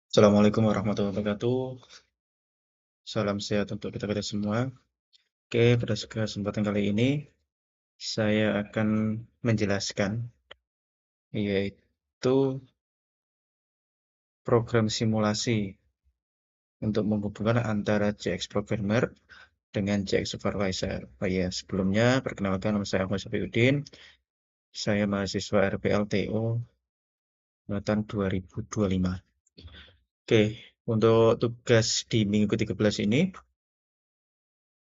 Assalamualaikum warahmatullahi wabarakatuh. Salam sehat untuk kita semua. Oke, pada kesempatan kali ini saya akan menjelaskan yaitu program simulasi untuk menghubungkan antara JX Programmer dengan JX Supervisor. Oh ya, sebelumnya perkenalkan nama saya Ahmad Syafiuddin. Saya mahasiswa RPLTO angkatan 2025. Oke, untuk tugas di minggu ke-13 ini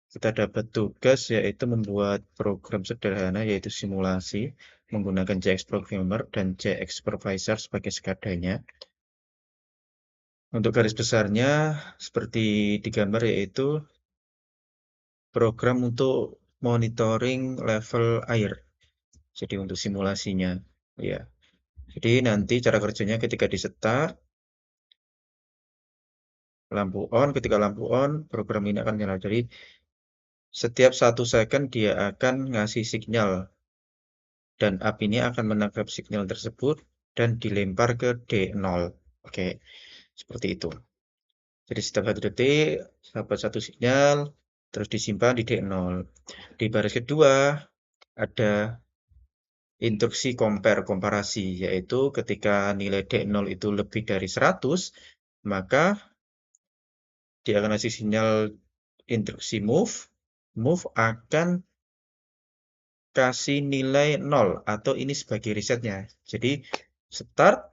kita dapat tugas yaitu membuat program sederhana yaitu simulasi menggunakan JX Programmer dan JX Supervisor sebagai sekadanya. Untuk garis besarnya seperti digambar yaitu program untuk monitoring level air. Jadi untuk simulasinya, ya. Jadi nanti cara kerjanya ketika di start lampu on, ketika lampu on program ini akan nyala. Jadi setiap 1 second dia akan ngasih sinyal dan api ini akan menangkap signal tersebut dan dilempar ke D0. Oke, seperti itu. Jadi setiap 1 detik dapat 1 sinyal, terus disimpan di D0. Di baris kedua ada instruksi komparasi, yaitu ketika nilai D0 itu lebih dari 100, maka dia akan kasih sinyal instruksi move. Move akan kasih nilai 0 atau ini sebagai resetnya. Jadi start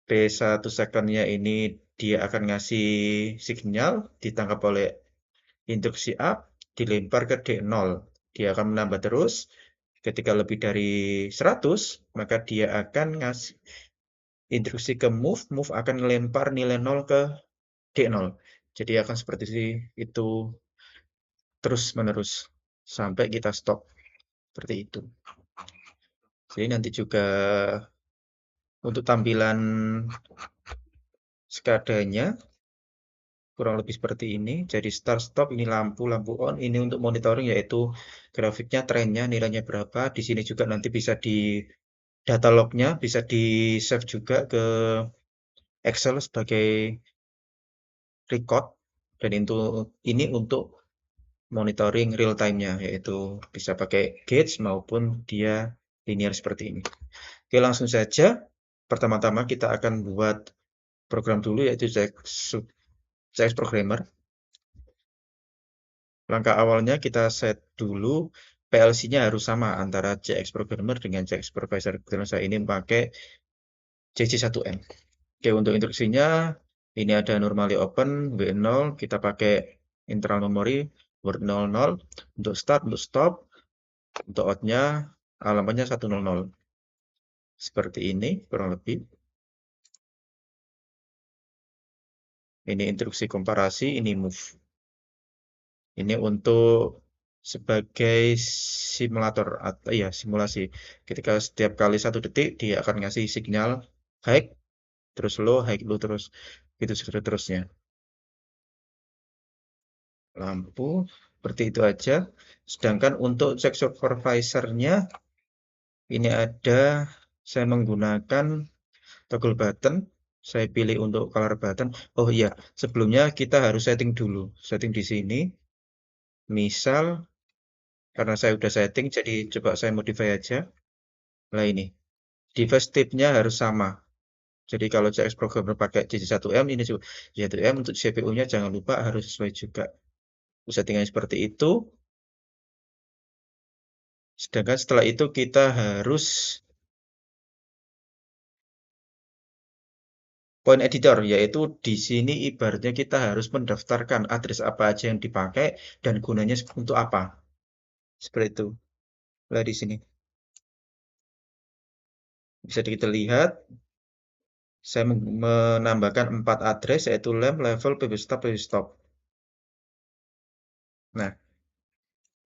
P1 secondnya ini dia akan ngasih sinyal, ditangkap oleh instruksi up, dilempar ke D0. Dia akan menambah terus. Ketika lebih dari 100, maka dia akan ngasih instruksi ke move, move akan melempar nilai 0 ke D0. Jadi akan seperti itu terus-menerus sampai kita stop. Seperti itu. Jadi nanti juga untuk tampilan skadanya kurang lebih seperti ini. Jadi start stop ini lampu on, ini untuk monitoring yaitu grafiknya, trennya, nilainya berapa. Di sini juga nanti bisa di data lognya bisa di save juga ke Excel sebagai record dan ini untuk monitoring real time-nya yaitu bisa pakai gauge maupun dia linear seperti ini. Oke, langsung saja. Pertama-tama kita akan buat program dulu yaitu JX Programmer. Langkah awalnya kita set dulu PLC-nya harus sama antara JX Programmer dengan JX Supervisor. Kebetulan saya ini memakai JJ1M. Oke, untuk instruksinya ini ada normally open, W0, kita pakai internal memory, word 00, untuk start, untuk stop, untuk out-nya alamatnya 100. Seperti ini kurang lebih. Ini instruksi komparasi, ini move. Ini untuk sebagai simulator atau ya simulasi. Ketika setiap kali 1 detik dia akan ngasih sinyal high, terus low terus gitu seterusnya. Lampu seperti itu aja. Sedangkan untuk check supervisor-nya ini ada saya menggunakan toggle button. Saya pilih untuk color button. Oh iya, sebelumnya kita harus setting dulu. Setting di sini. Misal karena saya udah setting jadi coba saya modify aja. Nah ini, device type-nya harus sama. Jadi kalau JX Programmer pakai JJ1M, ini juga JJ1M untuk CPU-nya jangan lupa harus sesuai juga. Settingannya seperti itu. Sedangkan setelah itu kita harus point editor, yaitu di sini ibaratnya kita harus mendaftarkan address apa aja yang dipakai dan gunanya untuk apa. Seperti itu. Nah, di sini bisa kita lihat saya menambahkan 4 address yaitu lamp, level, pb stop. Nah,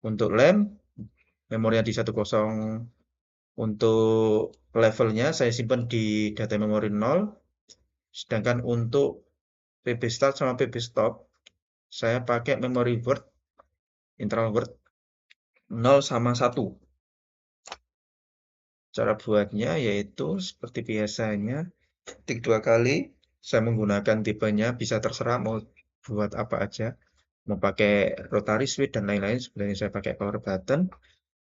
untuk lamp memorinya di 10, untuk levelnya saya simpan di data memori 0, sedangkan untuk pb start sama pb stop saya pakai memory word, internal word 0 sama 1. Cara buatnya yaitu seperti biasanya, ketik 2 kali, Saya menggunakan tipenya bisa terserah mau buat apa aja. Mau pakai rotary switch dan lain-lain, sebenarnya saya pakai power button.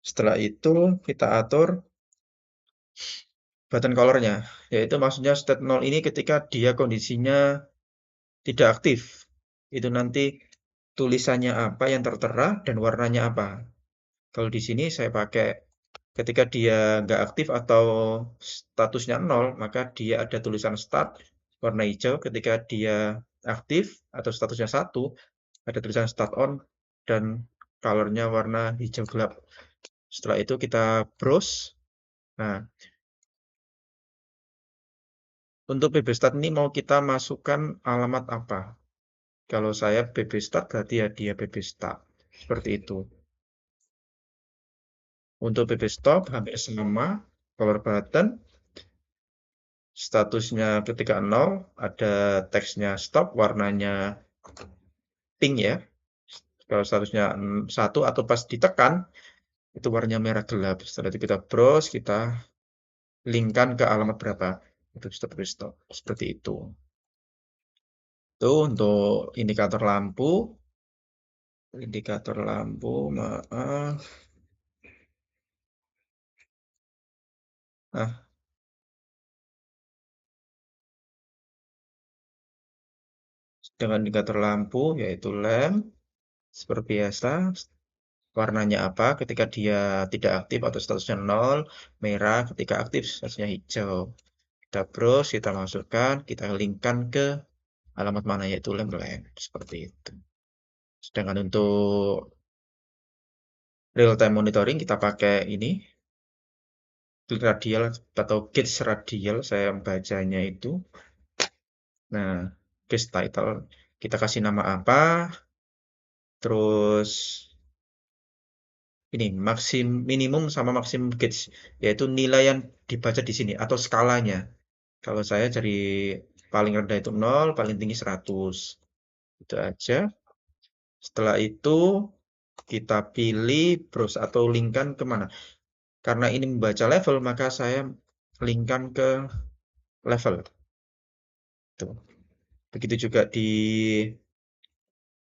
Setelah itu kita atur button colornya, yaitu maksudnya state 0 ini ketika dia kondisinya tidak aktif. Itu nanti tulisannya apa yang tertera dan warnanya apa. Kalau di sini saya pakai ketika dia nggak aktif atau statusnya 0, maka dia ada tulisan start warna hijau. Ketika dia aktif atau statusnya 1, ada tulisan start on dan colornya warna hijau gelap. Setelah itu kita browse. Nah, untuk BB Start ini mau kita masukkan alamat apa? Kalau saya BB Start berarti ya dia BB Start. Seperti itu. Untuk BB Stop hampir sama. Power button. Statusnya ketika 0. Ada teksnya stop. Warnanya pink ya. Kalau statusnya 1 atau pas ditekan. Itu warnanya merah gelap. Setelah itu kita browse. Kita linkkan ke alamat berapa. Itu stop BB Stop. Seperti itu. Itu untuk indikator lampu. Indikator lampu, maaf. Nah, dengan indikator lampu, yaitu lamp, seperti biasa, warnanya apa ketika dia tidak aktif atau statusnya 0, merah, ketika aktif statusnya hijau. Kita browse, kita masukkan, kita linkkan ke alamat mana, yaitu lamp, seperti itu. Sedangkan untuk real time monitoring, kita pakai ini, radial atau gauge radial, saya bacanya itu. Nah, case title, kita kasih nama apa, terus ini minimum sama maksimum gauge, yaitu nilai yang dibaca di sini atau skalanya. Kalau saya dari paling rendah itu 0, paling tinggi 100. Itu aja. Setelah itu kita pilih browse atau linkkan kemana. Karena ini membaca level, maka saya linkkan ke level. Tuh. Begitu juga di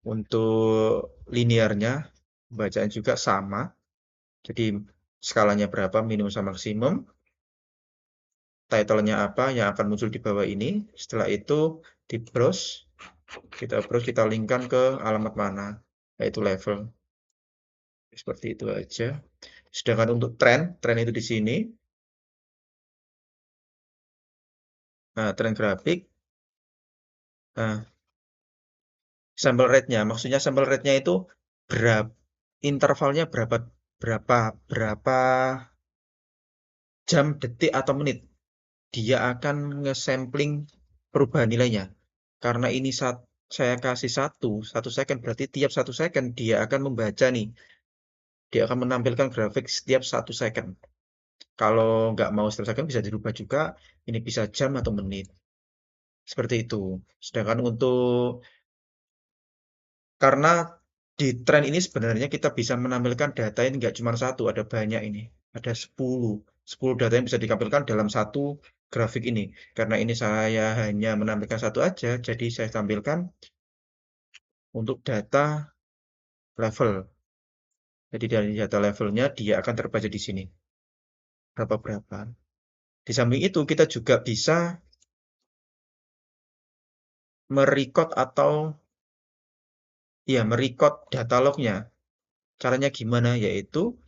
untuk linearnya, bacaan juga sama. Jadi skalanya berapa, minimum sama maksimum. Title-nya apa yang akan muncul di bawah ini. Setelah itu di browse, kita linkkan ke alamat mana, yaitu level. Seperti itu aja. Sedangkan untuk tren itu di sini. Nah, tren grafik. Nah, sample rate-nya, maksudnya sample rate-nya itu berapa, intervalnya berapa berapa berapa jam, detik atau menit dia akan nge-sampling perubahan nilainya. Karena ini saya kasih satu second, berarti tiap 1 second dia akan membaca nih. Dia akan menampilkan grafik setiap 1 second. Kalau nggak mau setiap second bisa dirubah juga. Ini bisa jam atau menit. Seperti itu. Sedangkan untuk karena di tren ini sebenarnya kita bisa menampilkan data ini nggak cuma satu, ada banyak ini. Ada 10. 10 data yang bisa ditampilkan dalam satu grafik ini. Karena ini saya hanya menampilkan satu aja, jadi saya tampilkan untuk data level. Jadi dari data levelnya dia akan terbaca di sini. Berapa-berapa. Di samping itu kita juga bisa merecord atau ya merecord data lognya. Caranya gimana? Yaitu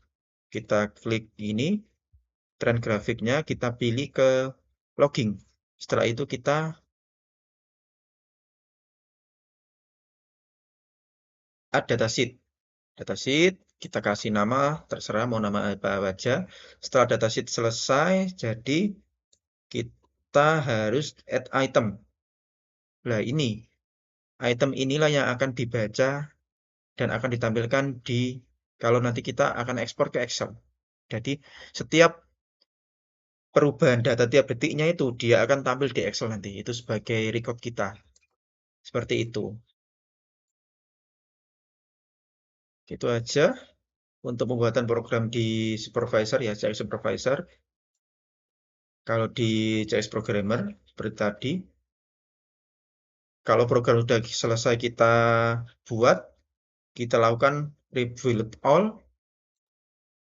kita klik ini, trend grafiknya, kita pilih ke logging. Setelah itu kita add datasheet. Datasheet, kita kasih nama, terserah mau nama apa aja. Setelah datasheet selesai, jadi kita harus add item. Nah ini, item inilah yang akan dibaca dan akan ditampilkan kalau nanti kita akan ekspor ke Excel. Jadi setiap perubahan data tiap detiknya itu dia akan tampil di Excel nanti. Itu sebagai record kita. Seperti itu. Gitu aja untuk pembuatan program di supervisor ya, CX supervisor. Kalau di CS programmer seperti tadi. Kalau program sudah selesai kita buat, kita lakukan rebuild all,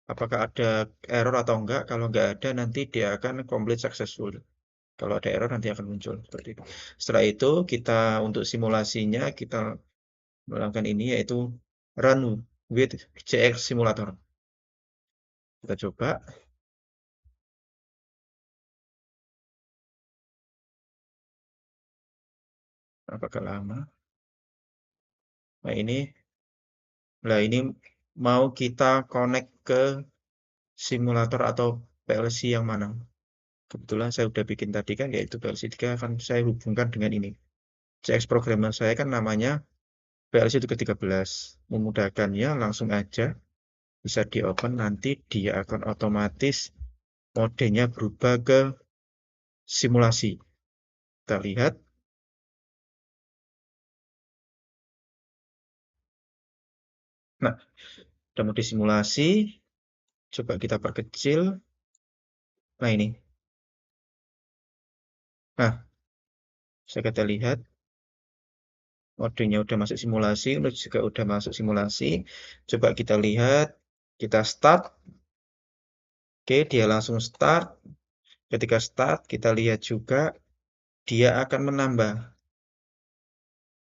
apakah ada error atau enggak. Kalau enggak ada, nanti dia akan complete successful. Kalau ada error, nanti akan muncul seperti itu. Setelah itu, kita untuk simulasinya, kita melakukan ini, yaitu run with JX Simulator. Kita coba. Apakah lama? Nah, ini mau kita connect ke simulator atau PLC yang mana? Kebetulan saya udah bikin tadi kan, yaitu PLC 3 akan saya hubungkan dengan ini. CX programmer saya kan namanya PLC 13. Memudahkannya langsung aja bisa di open, nanti dia akan otomatis modenya berubah ke simulasi. Kita lihat. Nah, udah mode simulasi. Coba kita perkecil. Nah, ini. Nah, kita lihat modenya udah masuk simulasi, juga udah masuk simulasi. Coba kita lihat, kita start. Oke, dia langsung start. Ketika start, kita lihat juga dia akan menambah.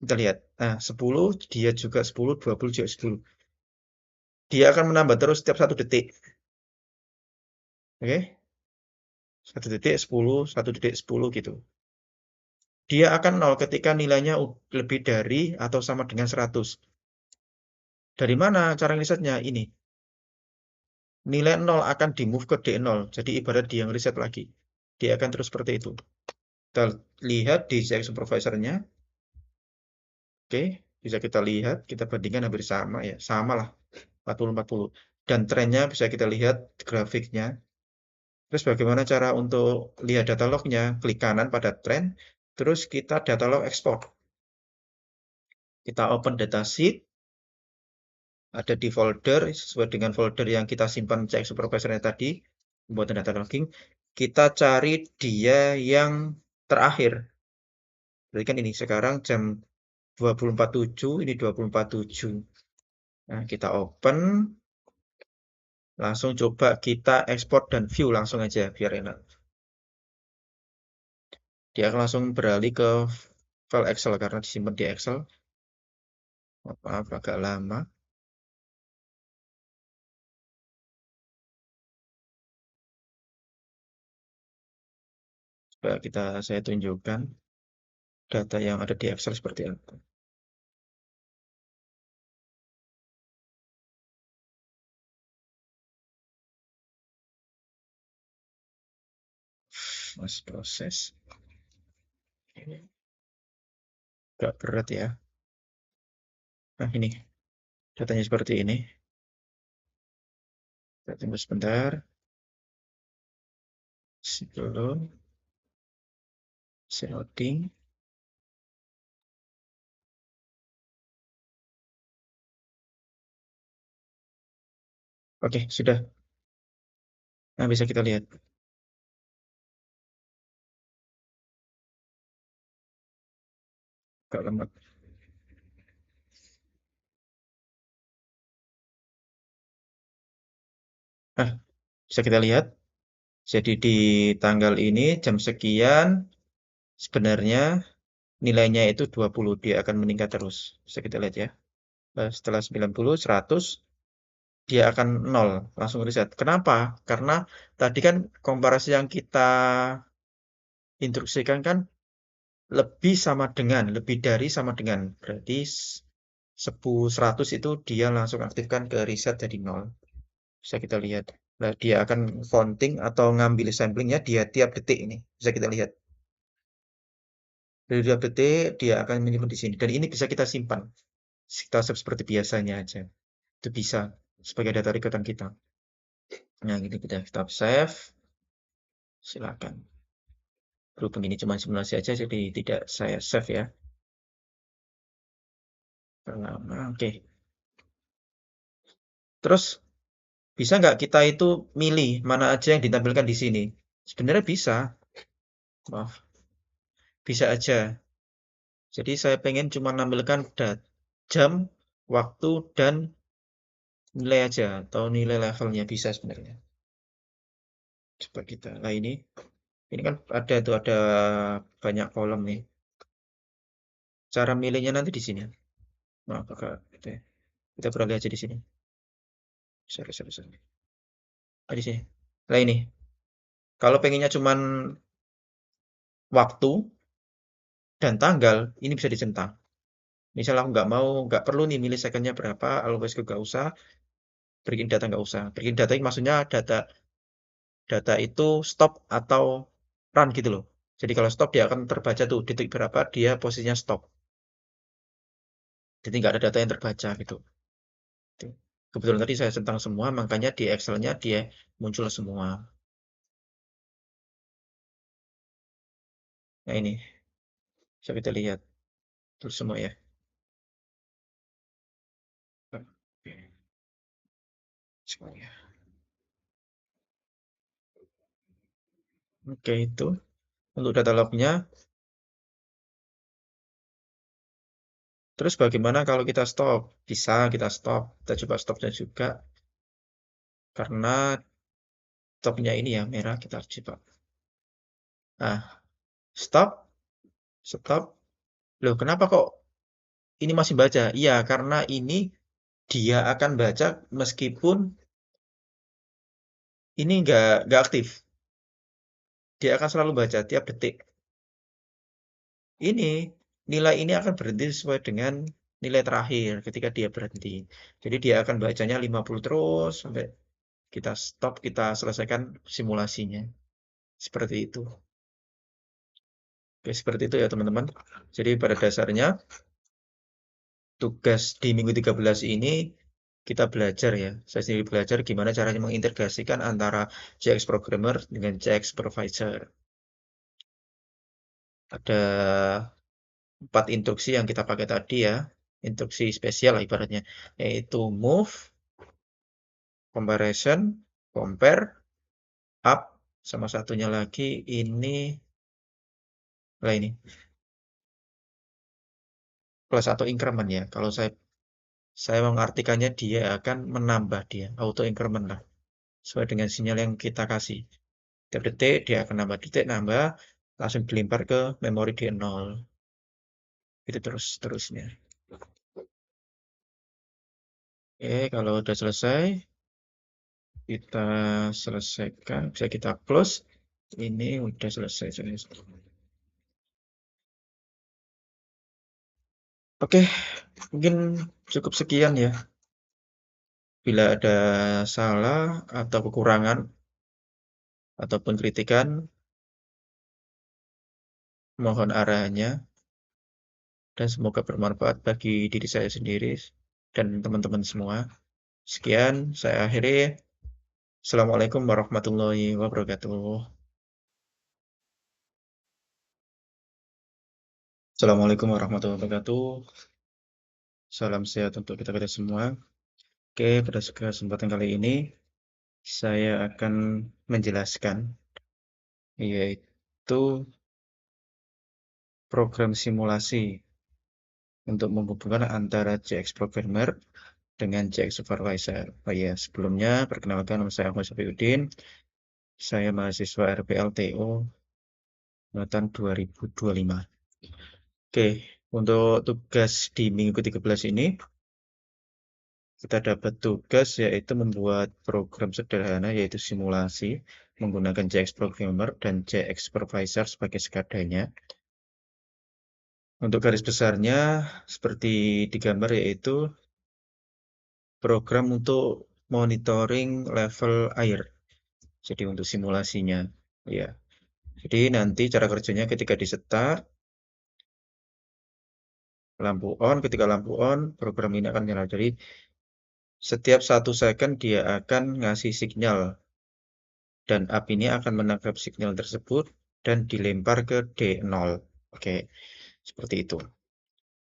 Kita lihat. Nah, 10, dia juga 10, 20 juga 10. Dia akan menambah terus setiap 1 detik. Oke. 1 detik 10, 1 detik 10 gitu. Dia akan 0 ketika nilainya lebih dari atau sama dengan 100. Dari mana cara risetnya? Ini. Nilai 0 akan di-move ke D0. Jadi ibarat dia yang reset lagi. Dia akan terus seperti itu. Kita lihat di CX supervisor-nya. Oke, bisa kita lihat, kita bandingkan hampir sama ya. Sama lah, 40-40. Dan trennya bisa kita lihat grafiknya. Terus bagaimana cara untuk lihat data log-nya? Klik kanan pada trend, terus kita data log export. Kita open datasheet, ada di folder, sesuai dengan folder yang kita simpan CX supervisor-nya tadi, pembuatan data logging. Kita cari dia yang terakhir. Berarti kan ini sekarang jam 20.47, ini 20.47. Nah, kita open, langsung coba kita ekspor dan view langsung aja biar enak. Dia akan langsung beralih ke file Excel karena disimpan di Excel. Maaf, agak lama. Coba saya tunjukkan data yang ada di Excel seperti apa. Masih proses. Agak berat ya. Nah, ini datanya seperti ini. Kita tunggu sebentar. Sebelum loading. Oke, sudah. Nah, bisa kita lihat. Agak lemot. Nah, bisa kita lihat. Jadi di tanggal ini jam sekian sebenarnya nilainya itu 20. Dia akan meningkat terus. Bisa kita lihat ya. Setelah 90, 100, dia akan 0. Langsung reset. Kenapa? Karena tadi kan komparasi yang kita instruksikan kan lebih dari sama dengan. Berarti 100 itu dia langsung aktifkan ke reset jadi 0. Bisa kita lihat. Nah, dia akan counting atau ngambil samplingnya dia tiap detik ini. Bisa kita lihat. Dari tiap detik dia akan menyimpan di sini. Dan ini bisa kita simpan. Kita save seperti biasanya aja. Itu bisa sebagai data record kita. Nah, ini kita save. Silakan. Berhubung ini cuma simulasi aja, jadi tidak saya save ya. Pertama, oke. Terus bisa nggak kita itu milih mana aja yang ditampilkan di sini? Sebenarnya bisa. Maaf, bisa aja. Jadi saya pengen cuma nampilkan jam, waktu, dan nilai aja, atau nilai levelnya bisa sebenarnya. Coba kita, nah ini kan ada banyak kolom nih. Cara milihnya nanti di sini. Maaf, agak gitu ya. Kita beralih aja di sini. Sorry. Ah, di sini. Nah ini, kalau pengennya cuman waktu dan tanggal, ini bisa dicentang. Misal aku nggak perlu nih milih secondnya berapa, always nggak usah, breaking data nggak usah. Breaking data ini maksudnya data itu stop atau run gitu loh. Jadi kalau stop dia akan terbaca tuh detik berapa dia posisinya stop. Jadi nggak ada data yang terbaca gitu. Kebetulan tadi saya centang semua, makanya di Excel-nya dia muncul semua. Nah ini, bisa kita lihat terus semua ya. Oke, semuanya. Oke, itu untuk data lognya. Terus bagaimana kalau kita stop? Bisa kita stop. Kita coba stopnya juga. Karena stopnya ini ya merah, kita coba. Nah, stop, stop. Loh, kenapa kok ini masih baca? Iya, karena ini dia akan baca meskipun ini nggak aktif. Dia akan selalu baca tiap detik. Ini nilai ini akan berhenti sesuai dengan nilai terakhir ketika dia berhenti. Jadi dia akan bacanya 50 terus sampai kita stop, kita selesaikan simulasinya. Seperti itu. Oke, seperti itu ya teman-teman. Jadi pada dasarnya tugas di minggu 13 ini kita belajar ya. Saya sendiri belajar gimana caranya mengintegrasikan antara JX Programmer dengan JX Supervisor. Ada 4 instruksi yang kita pakai tadi ya. Instruksi spesial lah ibaratnya. Yaitu move, comparison, compare, up, sama satunya lagi ini, lah ini, plus atau increment ya. Kalau saya mengartikannya dia akan menambah dia, auto increment lah. Sesuai dengan sinyal yang kita kasih. Tiap detik dia akan nambah detik, nambah, langsung dilempar ke memori D0. Itu terus-terusnya. Oke, kalau udah selesai, kita selesaikan, bisa kita close. Ini udah selesai. Oke, mungkin cukup sekian ya. Bila ada salah atau kekurangan ataupun kritikan, mohon arahannya dan semoga bermanfaat bagi diri saya sendiri dan teman-teman semua. Sekian, saya akhiri. Assalamualaikum warahmatullahi wabarakatuh. Assalamualaikum warahmatullahi wabarakatuh. Salam sehat untuk kita semua. Oke, pada kesempatan kali ini saya akan menjelaskan yaitu program simulasi untuk menghubungkan antara JX Programmer dengan JX Supervisor. Oh ya, sebelumnya perkenalkan nama saya Ahmad Syafiuddin. Saya mahasiswa RPLTO angkatan 2025. Oke, untuk tugas di minggu ke-13 ini kita dapat tugas yaitu membuat program sederhana yaitu simulasi menggunakan JX Programmer dan JX Supervisor sebagai sekadanya. Untuk garis besarnya seperti digambar yaitu program untuk monitoring level air. Jadi untuk simulasinya, ya. Jadi nanti cara kerjanya ketika di start, lampu on, ketika lampu on, program ini akan nyala. Jadi setiap 1 second dia akan ngasih sinyal dan app ini akan menangkap sinyal tersebut dan dilempar ke D0. Oke, seperti itu.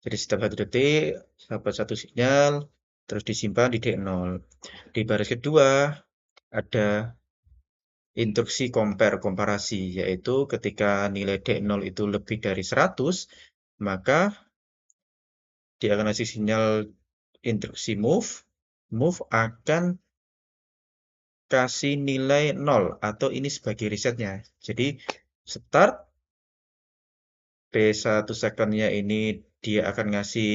Jadi setiap 1 detik dapat 1 sinyal, terus disimpan di D0. Di baris kedua ada instruksi compare komparasi, yaitu ketika nilai D0 itu lebih dari 100, maka dia akan kasih sinyal instruksi move. Move akan kasih nilai 0 atau ini sebagai resetnya. Jadi start P1 secondnya ini dia akan ngasih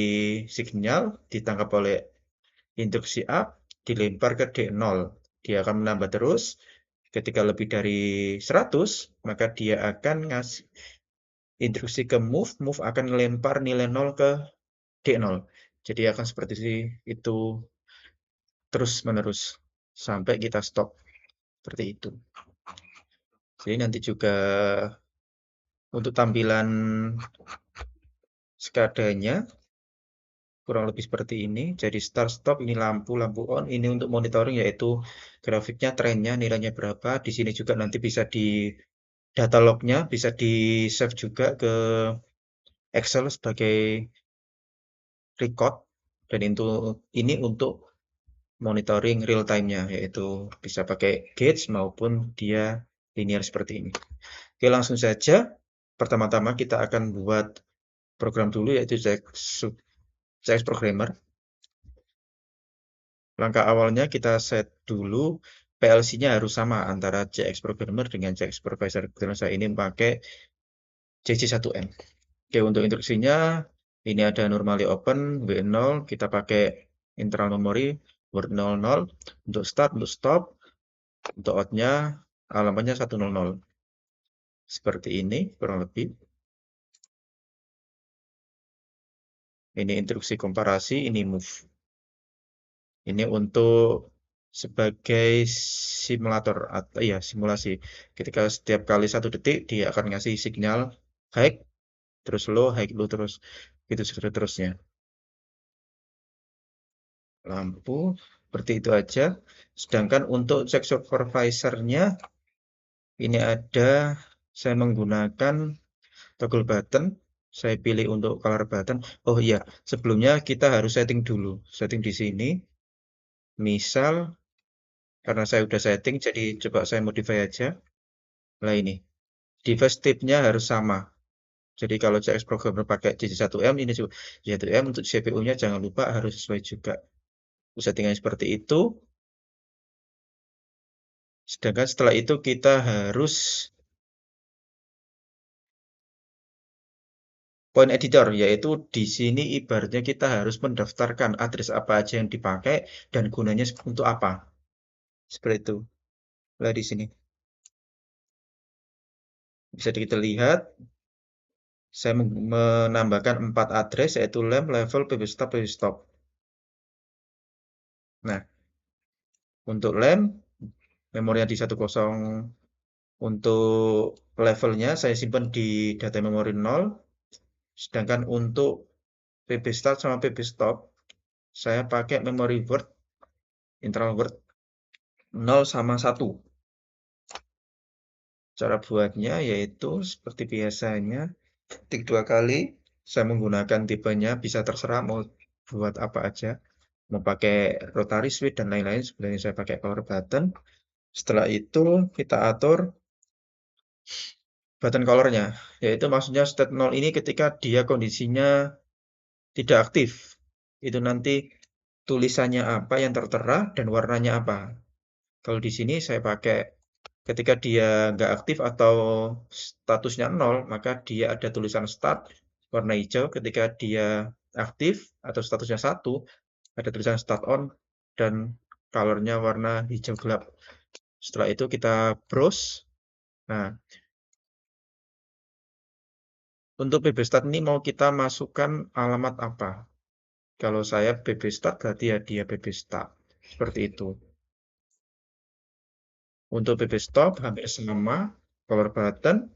sinyal ditangkap oleh instruksi up, dilempar ke D0. Dia akan menambah terus. Ketika lebih dari 100, maka dia akan ngasih instruksi ke move. Move akan melempar nilai 0 ke D0. Jadi akan seperti itu terus-menerus sampai kita stop. Seperti itu. Jadi nanti juga untuk tampilan skadanya kurang lebih seperti ini. Jadi start stop ini lampu on, ini untuk monitoring yaitu grafiknya, trennya, nilainya berapa. Di sini juga nanti bisa di data lognya bisa di save juga ke Excel sebagai record dan itu ini untuk monitoring real time-nya yaitu bisa pakai gauge maupun dia linear seperti ini. Oke, langsung saja. Pertama-tama kita akan buat program dulu yaitu JX Programmer. Langkah awalnya kita set dulu PLC-nya harus sama antara JX Programmer dengan JX Supervisor. Kebetulan saya ini pakai JJ1M. Oke, untuk instruksinya ini ada normally open, W0, kita pakai internal memory, word 00, untuk start, untuk stop, untuk out-nya alamatnya 100. Seperti ini, kurang lebih. Ini instruksi komparasi, ini move. Ini untuk sebagai simulator atau ya simulasi. Ketika setiap kali 1 detik dia akan ngasih sinyal high, terus low, high, low terus gitu seterusnya. Lampu seperti itu aja. Sedangkan untuk check supervisor-nya ini ada saya menggunakan toggle button. Saya pilih untuk color button. Oh iya, sebelumnya kita harus setting dulu. Setting di sini. Misal karena saya udah setting jadi coba saya modify aja. Nah ini, device type-nya harus sama. Jadi kalau CX programmer pakai JJ1M, ini juga JJ1M untuk CPU-nya jangan lupa harus sesuai juga. Settingan seperti itu. Sedangkan setelah itu kita harus point editor, yaitu di sini ibaratnya kita harus mendaftarkan address apa aja yang dipakai dan gunanya untuk apa. Seperti itu. Nah, di sini bisa kita lihat saya menambahkan 4 address yaitu lamp, level, pb stop. Nah, untuk lamp memorinya di 10, untuk levelnya saya simpan di data memori 0, sedangkan untuk pb start sama pb stop saya pakai memori word, internal word 0 sama 1. Cara buatnya yaitu seperti biasanya, ketik 2 kali, saya menggunakan tipenya bisa terserah mau buat apa aja, mau pakai rotary switch dan lain-lain, sebenarnya saya pakai power button. Setelah itu kita atur button color-nya, yaitu maksudnya state 0 ini ketika dia kondisinya tidak aktif, itu nanti tulisannya apa yang tertera dan warnanya apa. Kalau di sini saya pakai ketika dia nggak aktif atau statusnya 0, maka dia ada tulisan start warna hijau. Ketika dia aktif atau statusnya 1, ada tulisan start on dan colornya warna hijau gelap. Setelah itu kita browse. Nah, untuk bbstart ini mau kita masukkan alamat apa? Kalau saya bbstart berarti ya dia bbstart. Seperti itu. Untuk bbstop hampir sama, color button,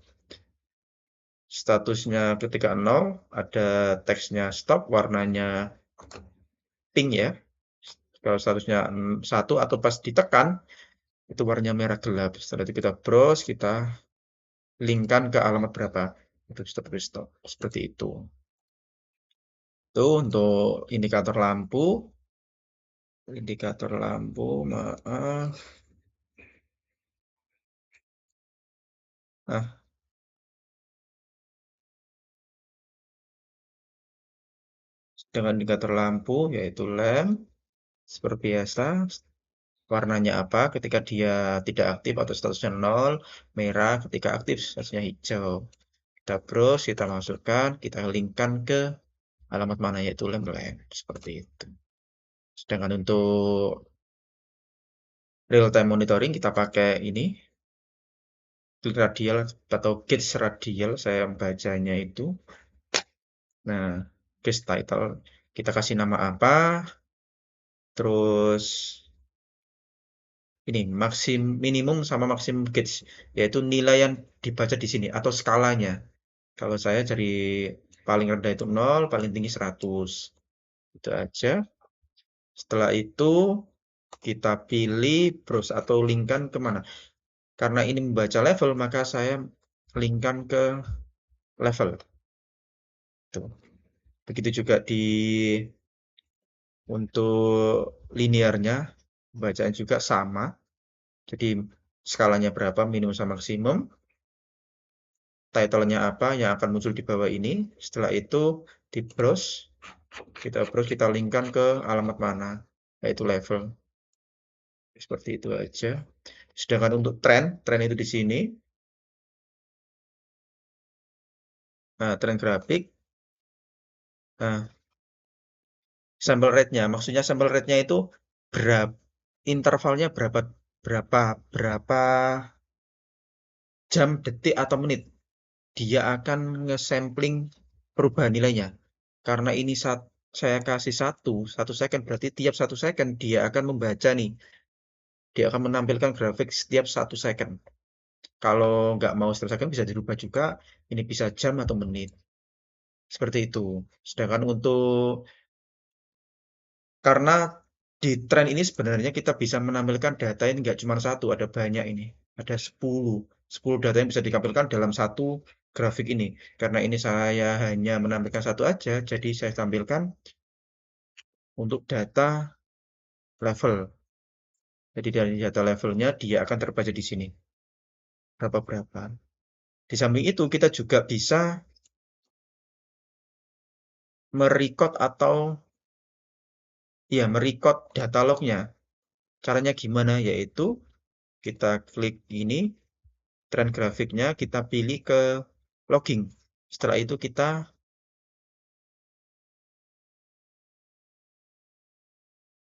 statusnya ketika 0, ada teksnya stop, warnanya pink ya. Kalau statusnya 1 atau pas ditekan, itu warnanya merah gelap. Setelah itu kita browse, kita linkkan ke alamat berapa. Itu stop. Seperti itu. Itu untuk indikator lampu. Indikator lampu, maaf. Nah, dengan indikator lampu, yaitu lamp, seperti biasa. Warnanya apa ketika dia tidak aktif atau statusnya 0, merah ketika aktif statusnya hijau. Kita browse, kita masukkan, kita linkkan ke alamat mana, yaitu lamp, seperti itu. Sedangkan untuk real time monitoring kita pakai ini radial atau gauge radial, saya membacanya itu. Nah, gauge title kita kasih nama apa, terus ini minimum sama maksimum gauge, yaitu nilai yang dibaca di sini atau skalanya. Kalau saya dari paling rendah itu 0, paling tinggi 100. Itu aja. Setelah itu kita pilih browse atau linkkan kemana. Karena ini membaca level, maka saya linkkan ke level. Tuh. Begitu juga untuk linearnya, bacaan juga sama. Jadi skalanya berapa, minimum sama maksimum. Title-nya apa yang akan muncul di bawah ini. Setelah itu di browse, kita linkkan ke alamat mana, yaitu level. Seperti itu aja. Sedangkan untuk tren itu di sini. Nah, tren grafik. Nah, sample rate-nya, maksudnya sample rate-nya itu intervalnya berapa jam, detik, atau menit. Dia akan nge-sampling perubahan nilainya. Karena ini saya kasih satu second, berarti tiap 1 second dia akan membaca nih. Dia akan menampilkan grafik setiap 1 second. Kalau nggak mau setiap second bisa dirubah juga, ini bisa jam atau menit. Seperti itu. Sedangkan karena di tren ini sebenarnya kita bisa menampilkan data ini nggak cuma satu, ada banyak ini. Ada 10 data yang bisa ditampilkan dalam satu grafik ini. Karena ini saya hanya menampilkan satu aja, jadi saya tampilkan untuk data level. Jadi dari data levelnya dia akan terbaca di sini. Berapa. Di samping itu kita juga bisa merecord atau merecord data lognya. Caranya gimana? Yaitu kita klik ini, tren grafiknya, kita pilih ke logging. Setelah itu kita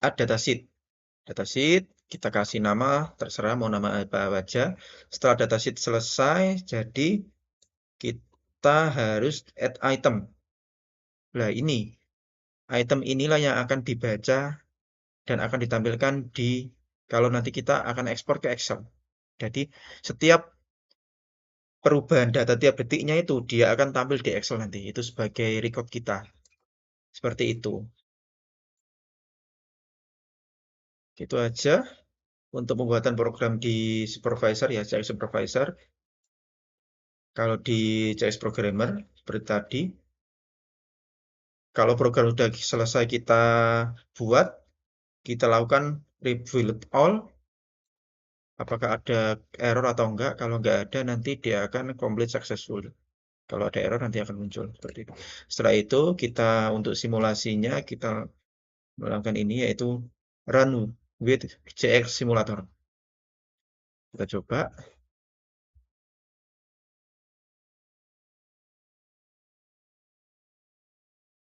add datasheet. Datasheet, kita kasih nama, terserah mau nama apa aja. Setelah datasheet selesai, jadi kita harus add item. Nah, ini item inilah yang akan dibaca dan akan ditampilkan kalau nanti kita akan ekspor ke Excel. Jadi setiap perubahan data tiap detiknya itu dia akan tampil di Excel nanti. Itu sebagai record kita. Seperti itu. Gitu aja untuk pembuatan program di supervisor ya, CX supervisor. Kalau di CS programmer seperti tadi, kalau program sudah selesai kita buat, kita lakukan rebuild all. Apakah ada error atau enggak? Kalau enggak ada, nanti dia akan complete successful. Kalau ada error nanti akan muncul seperti itu. Setelah itu kita untuk simulasinya kita melakukan ini yaitu run with CX simulator. Kita coba.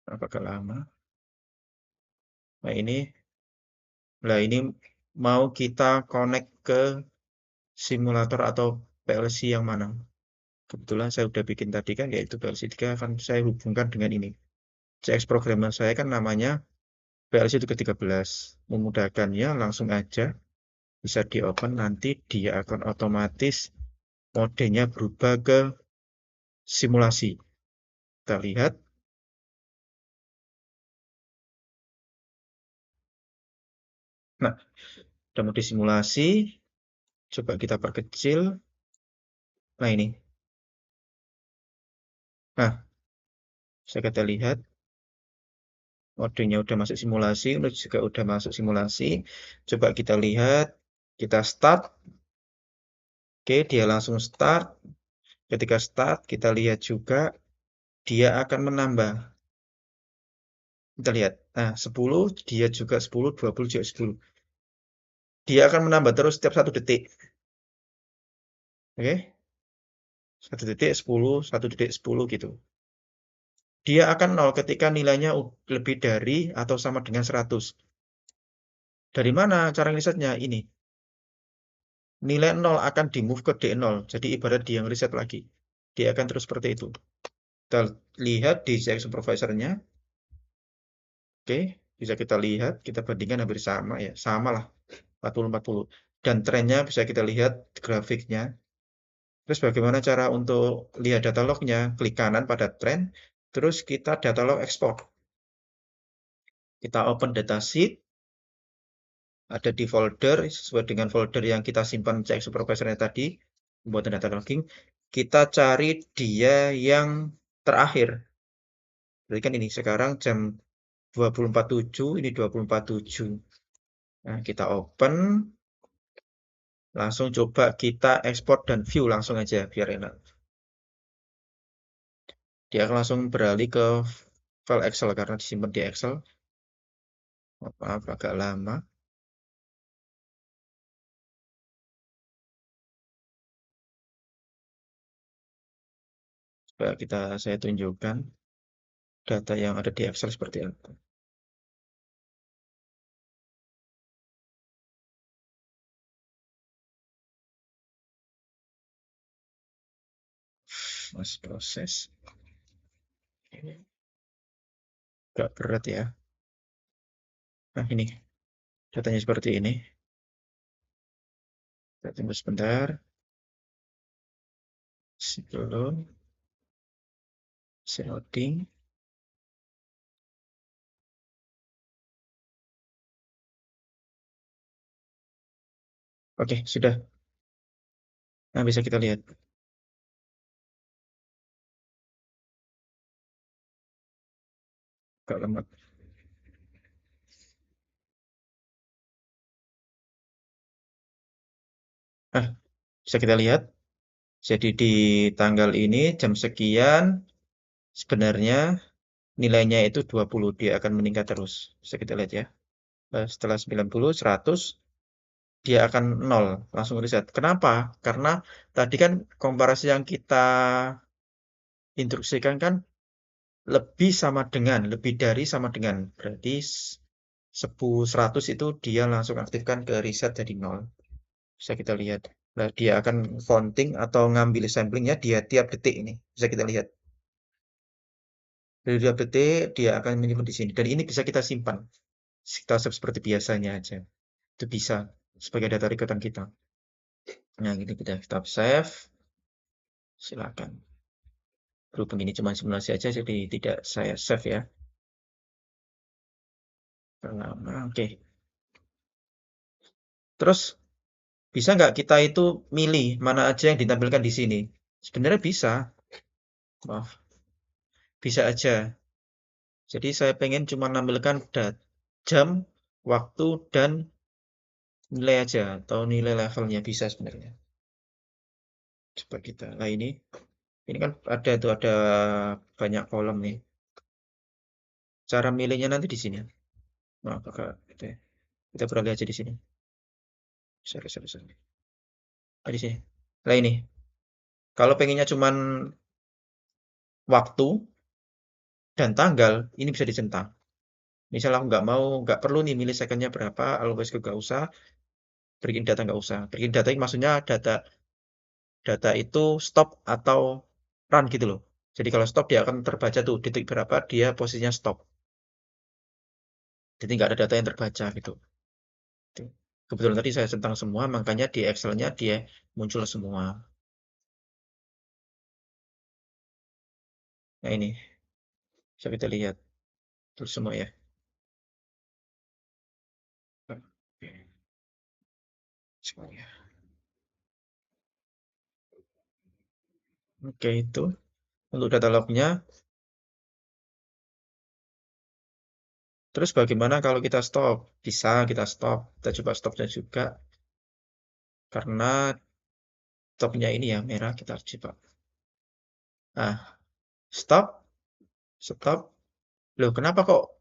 Apakah lama? Nah ini mau kita connect ke simulator atau PLC yang mana? Kebetulan saya udah bikin tadi kan yaitu PLC 3 akan saya hubungkan dengan ini. CX programmer saya kan namanya PLC 13. Memudahkannya langsung aja bisa di open, nanti dia akan otomatis modenya berubah ke simulasi. Kita lihat. Nah, udah mode simulasi. Coba kita perkecil. Nah, ini. Nah, kita lihat. Modenya udah masuk simulasi. Ini juga udah masuk simulasi. Coba kita lihat. Kita start. Oke, dia langsung start. Ketika start, kita lihat juga dia akan menambah. Kita lihat. Nah, 10, dia juga 10, 20 juga 10. Dia akan menambah terus setiap 1 detik. Oke? 1 detik 10, 1 detik 10 gitu. Dia akan 0 ketika nilainya lebih dari atau sama dengan 100. Dari mana cara risetnya? Ini. Nilai 0 akan di-move ke D0. Jadi ibarat dia yang reset lagi. Dia akan terus seperti itu. Kita lihat di CX supervisor-nya. Oke, bisa kita lihat, kita bandingkan hampir sama ya. Sama lah, 40-40. Dan trennya bisa kita lihat grafiknya. Terus bagaimana cara untuk lihat data lognya? Klik kanan pada tren, terus kita data log export. Kita open datasheet, ada di folder, sesuai dengan folder yang kita simpan CX supervisor-nya tadi, pembuatan data logging. Kita cari dia yang terakhir. Berarti kan ini sekarang jam 20.47, ini 20.47. Nah, kita open, langsung coba kita ekspor dan view langsung aja biar enak. Dia akan langsung beralih ke file Excel karena disimpan di Excel. Maaf, agak lama. Coba saya tunjukkan data yang ada di Excel seperti apa. Masih proses. Ini agak berat ya. Nah, ini datanya seperti ini. Kita tunggu sebentar. Sebelum loading. Oke, sudah. Nah, bisa kita lihat. Agak lemot. Ah, bisa kita lihat. Jadi di tanggal ini jam sekian sebenarnya nilainya itu 20. Dia akan meningkat terus. Bisa kita lihat ya. Setelah 90, 100, dia akan 0. Langsung reset. Kenapa? Karena tadi kan komparasi yang kita instruksikan kan lebih dari sama dengan. Berarti 100 itu dia langsung aktifkan ke reset jadi 0. Bisa kita lihat. Nah, dia akan counting atau ngambil samplingnya dia tiap detik ini. Bisa kita lihat. Dari tiap detik dia akan menyimpan di sini. Dan ini bisa kita simpan. Kita save seperti biasanya aja. Itu bisa sebagai data record kita. Nah, ini kita save. Silakan. Berhubung ini cuma simulasi aja, jadi tidak saya save ya. Lama, oke. Terus bisa nggak kita itu milih mana aja yang ditampilkan di sini? Sebenarnya bisa. Maaf, bisa aja. Jadi saya pengen cuma nampilkan jam, waktu, dan nilai aja. Atau nilai levelnya bisa sebenarnya. Coba kita. Nah ini kan ada banyak kolom nih. Cara milihnya nanti di sini. Maaf, gitu ya. Kita beralih aja di sini. Sorry. Nah, di sini. Nah ini. Kalau pengennya cuman waktu dan tanggal, ini bisa dicentang. Misal aku nggak perlu nih milih secondnya berapa, always nggak usah, breaking data nggak usah. Breaking data ini maksudnya data itu stop atau run gitu loh. Jadi kalau stop dia akan terbaca tuh detik berapa dia posisinya stop. Jadi nggak ada data yang terbaca gitu. Kebetulan tadi saya centang semua, makanya di Excel-nya dia muncul semua. Nah ini, bisa kita lihat terus semua ya. Oke, semuanya. Oke, itu untuk data lognya. Terus bagaimana kalau kita stop? Bisa kita stop. Kita coba stopnya juga. Karena stopnya ini ya merah, kita coba. Nah, stop. Loh, kenapa kok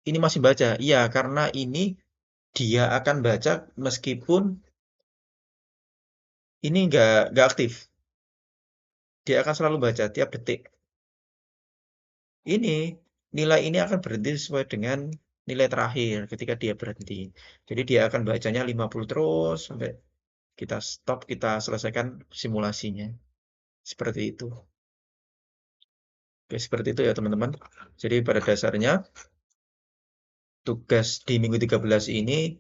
Ini masih baca. Iya, karena ini dia akan baca meskipun ini nggak aktif. Dia akan selalu baca tiap detik. Ini nilai ini akan berhenti sesuai dengan nilai terakhir ketika dia berhenti. Jadi dia akan bacanya 50 terus sampai kita stop, kita selesaikan simulasinya. Seperti itu. Oke, seperti itu ya teman-teman. Jadi pada dasarnya tugas di minggu 13 ini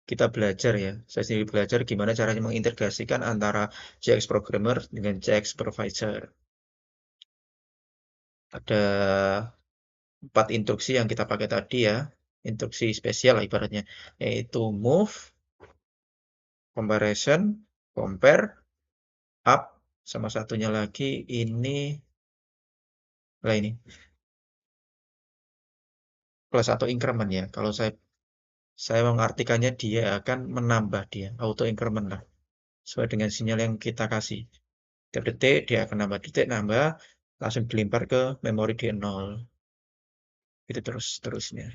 kita belajar ya. Saya sendiri belajar gimana caranya mengintegrasikan antara JX Programmer dengan JX Supervisor. Ada 4 instruksi yang kita pakai tadi ya. Instruksi spesial lah ibaratnya. Yaitu move, comparison, compare, up, sama satunya lagi ini, lah ini, plus atau increment ya. Kalau saya mengartikannya dia akan menambah dia, auto increment lah. Sesuai dengan sinyal yang kita kasih. Tiap detik dia akan nambah detik, nambah, langsung dilempar ke memori D0. Itu terus-terusnya.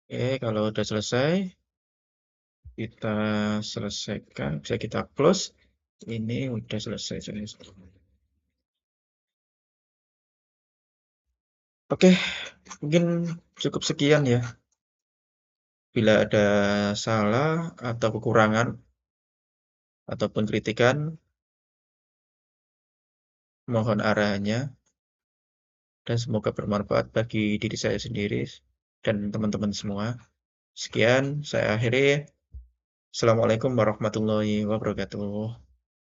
Oke, kalau udah selesai, kita selesaikan. Bisa kita close. Ini udah selesai. Oke, mungkin cukup sekian ya. Bila ada salah atau kekurangan ataupun kritikan, mohon arahannya dan semoga bermanfaat bagi diri saya sendiri dan teman-teman semua. Sekian, saya akhiri. Assalamualaikum warahmatullahi wabarakatuh.